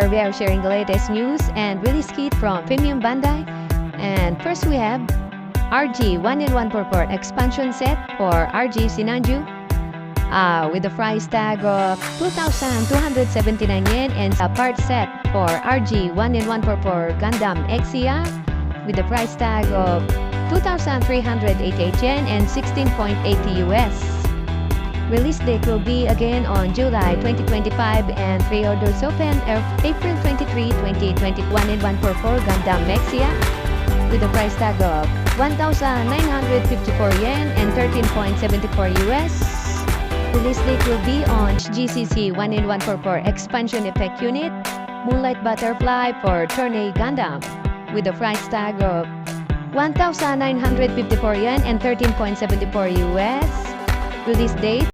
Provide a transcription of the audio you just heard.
where we are sharing the latest news and release kit from Premium Bandai. And first we have RG 1-in-1 Purport expansion set for RG Sinanju with the price tag of 2,279 yen, and a part set for RG 1-in-1 Purport Gundam Exia with the price tag of 2,388 yen and 16.80 US. Release date will be again on July 2025, and pre-orders open April 23, 2021 in 144 Gundam Exia with the price tag of 1,954 yen and 13.74 US. Release date will be on GCC 1-in-1 Purport expansion effect unit Moonlight Butterfly for Turn A Gundam with the price tag of 1,954 yen and 13.74 US. Release date